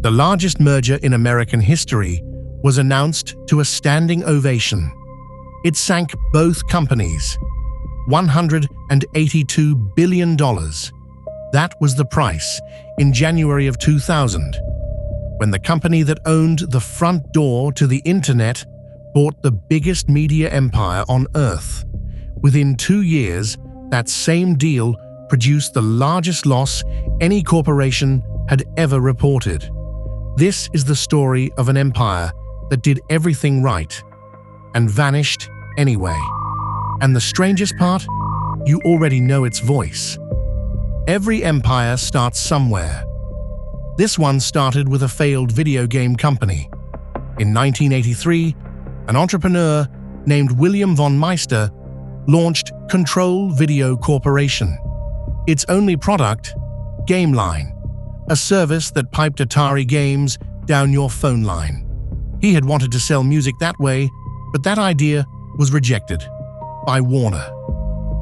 The largest merger in American history was announced to a standing ovation. It sank both companies. $182 billion. That was the price in January of 2000, when the company that owned the front door to the internet bought the biggest media empire on Earth. Within 2 years, that same deal produced the largest loss any corporation had ever reported. This is the story of an empire that did everything right and vanished anyway. And the strangest part? You already know its voice. Every empire starts somewhere. This one started with a failed video game company. In 1983, an entrepreneur named William von Meister launched Control Video Corporation. Its only product, GameLine, a service that piped Atari games down your phone line. He had wanted to sell music that way, but that idea was rejected by Warner.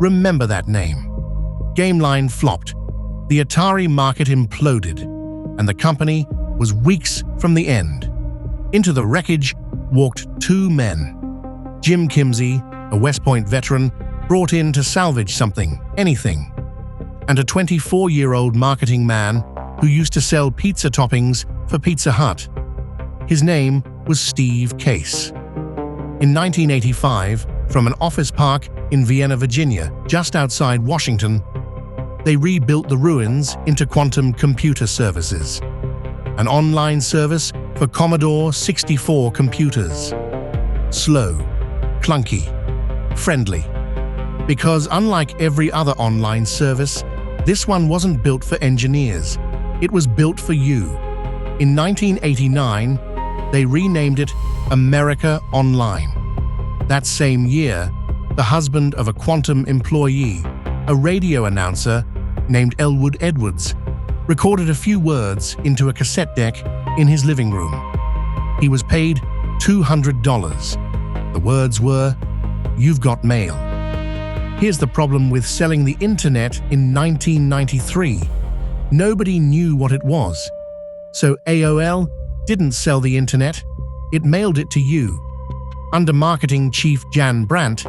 Remember that name. GameLine flopped, the Atari market imploded, and the company was weeks from the end. Into the wreckage walked two men. Jim Kimsey, a West Point veteran, brought in to salvage something, anything, and a 24-year-old marketing man who used to sell pizza toppings for Pizza Hut. His name was Steve Case. In 1985, from an office park in Vienna, Virginia, just outside Washington, they rebuilt the ruins into Quantum Computer Services, an online service for Commodore 64 computers. Slow, clunky, friendly. Because unlike every other online service, this one wasn't built for engineers. It was built for you. In 1989, they renamed it America Online. That same year, the husband of a Quantum employee, a radio announcer named Elwood Edwards, recorded a few words into a cassette deck in his living room. He was paid $200. The words were, "You've got mail." Here's the problem with selling the internet in 1993. Nobody knew what it was. So AOL didn't sell the internet, it mailed it to you. Under marketing chief Jan Brandt,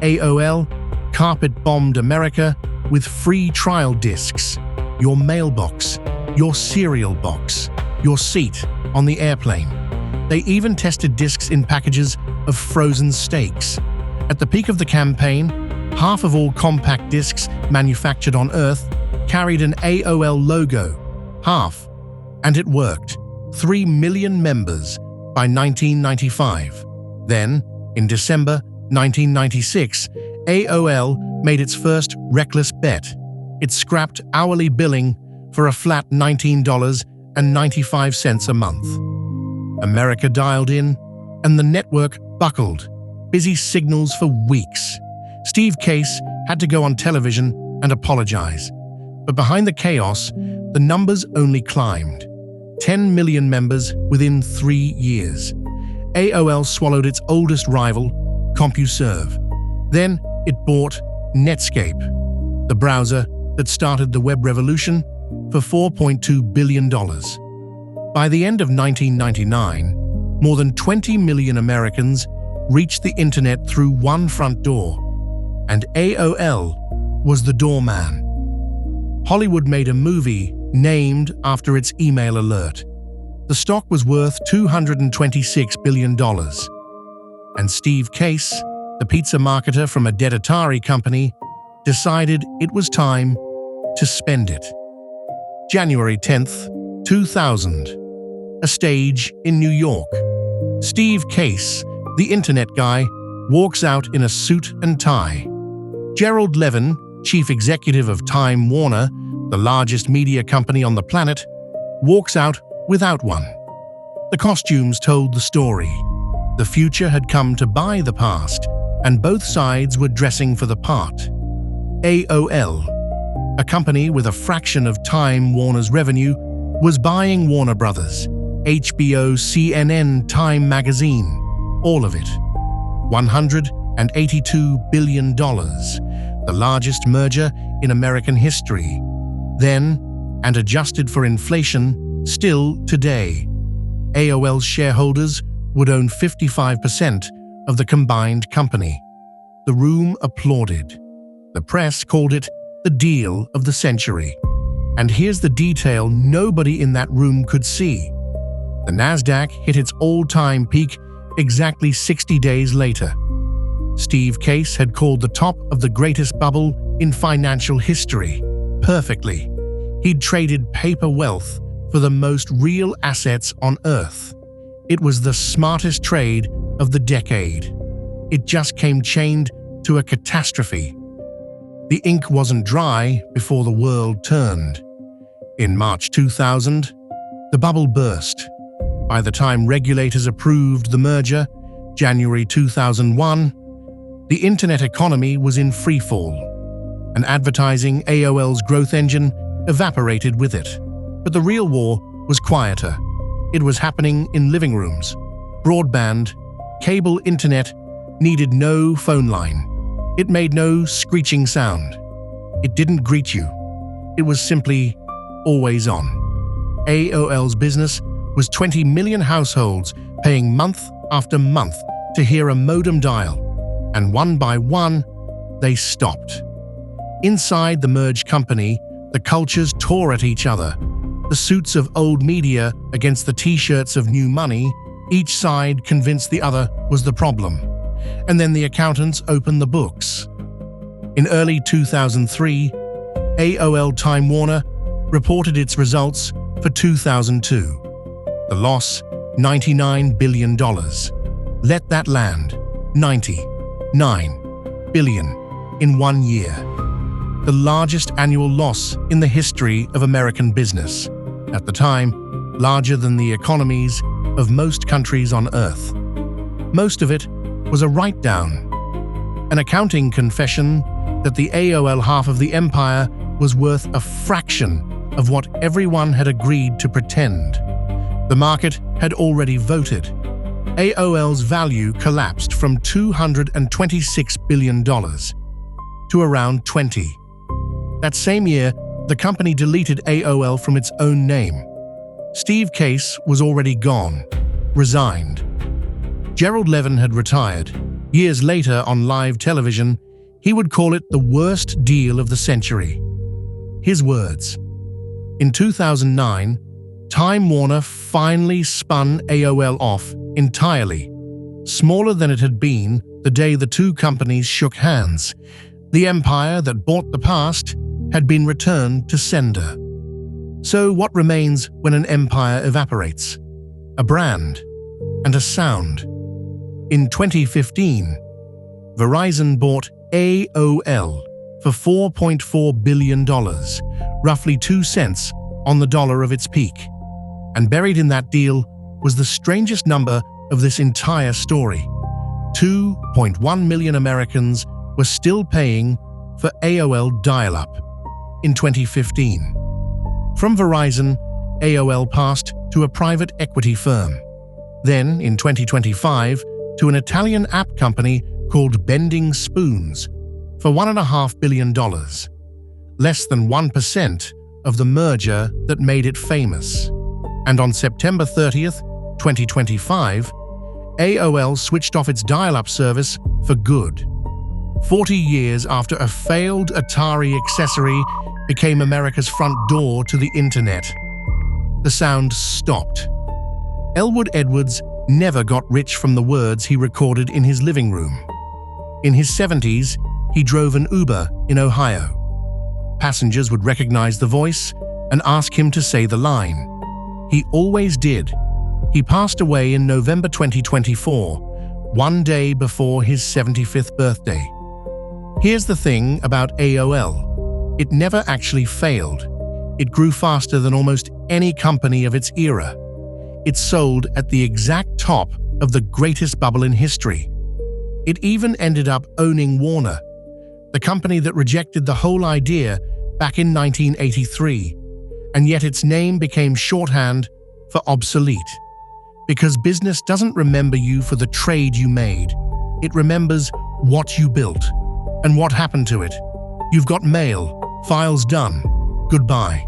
AOL carpet-bombed America with free trial discs, your mailbox, your cereal box, your seat on the airplane. They even tested discs in packages of frozen steaks. At the peak of the campaign, half of all compact discs manufactured on Earth carried an AOL logo. Half. And it worked. 3 million members by 1995. Then, in December 1996, AOL made its first reckless bet. It scrapped hourly billing for a flat $19.95 a month. America dialed in, and the network buckled. Busy signals for weeks. Steve Case had to go on television and apologize. But behind the chaos, the numbers only climbed. 10 million members within 3 years. AOL swallowed its oldest rival, CompuServe. Then it bought Netscape, the browser that started the web revolution, for $4.2 billion. By the end of 1999, more than 20 million Americans reached the internet through one front door, and AOL was the doorman. Hollywood made a movie named after its email alert. The stock was worth $226 billion. And Steve Case, the pizza marketer from a dead Atari company, decided it was time to spend it. January 10th, 2000. A stage in New York. Steve Case, the internet guy, walks out in a suit and tie. Gerald Levin, chief executive of Time Warner, the largest media company on the planet, walks out without one. The costumes told the story. The future had come to buy the past, and both sides were dressing for the part. AOL, a company with a fraction of Time Warner's revenue, was buying Warner Brothers, HBO, CNN, Time Magazine, all of it. $182 billion, the largest merger in American history. Then, and adjusted for inflation, Still, today, AOL's shareholders would own 55% of the combined company. The room applauded. The press called it the deal of the century. And here's the detail nobody in that room could see. The Nasdaq hit its all-time peak exactly 60 days later. Steve Case had called the top of the greatest bubble in financial history perfectly. He'd traded paper wealth for the most real assets on Earth. It was the smartest trade of the decade. It just came chained to a catastrophe. The ink wasn't dry before the world turned. In March 2000, the bubble burst. By the time regulators approved the merger, January 2001, the internet economy was in freefall, and advertising, AOL's growth engine, evaporated with it. But the real war was quieter. It was happening in living rooms. Broadband, cable internet needed no phone line. It made no screeching sound. It didn't greet you. It was simply always on. AOL's business was 20 million households paying month after month to hear a modem dial, and one by one, they stopped. Inside the merged company, the cultures tore at each other. The suits of old media against the t-shirts of new money, each side convinced the other was the problem. And then the accountants opened the books. In early 2003, AOL Time Warner reported its results for 2002. The loss, $99 billion. Let that land, $99 billion in 1 year. The largest annual loss in the history of American business. At the time, larger than the economies of most countries on Earth. Most of it was a write-down, an accounting confession that the AOL half of the empire was worth a fraction of what everyone had agreed to pretend. The market had already voted. AOL's value collapsed from $226 billion to around $20. That same year, the company deleted AOL from its own name. Steve Case was already gone, resigned. Gerald Levin had retired. Years later, on live television, he would call it the worst deal of the century. His words. In 2009, Time Warner finally spun AOL off entirely, smaller than it had been the day the two companies shook hands. The empire that bought the past had been returned to sender. So what remains when an empire evaporates? A brand and a sound. In 2015, Verizon bought AOL for $4.4 billion, roughly 2 cents on the dollar of its peak. And buried in that deal was the strangest number of this entire story. 2.1 million Americans were still paying for AOL dial-up in 2015. From Verizon, AOL passed to a private equity firm. Then, in 2025, to an Italian app company called Bending Spoons for $1.5 billion. Less than 1% of the merger that made it famous. And on September 30th, 2025, AOL switched off its dial-up service for good. 40 years after a failed Atari accessory became America's front door to the internet. The sound stopped. Elwood Edwards never got rich from the words he recorded in his living room. In his 70s, he drove an Uber in Ohio. Passengers would recognize the voice and ask him to say the line. He always did. He passed away in November 2024, one day before his 75th birthday. Here's the thing about AOL. It never actually failed. It grew faster than almost any company of its era. It sold at the exact top of the greatest bubble in history. It even ended up owning Warner, the company that rejected the whole idea back in 1983. And yet its name became shorthand for obsolete. Because business doesn't remember you for the trade you made. It remembers what you built and what happened to it. You've got mail, files done, goodbye.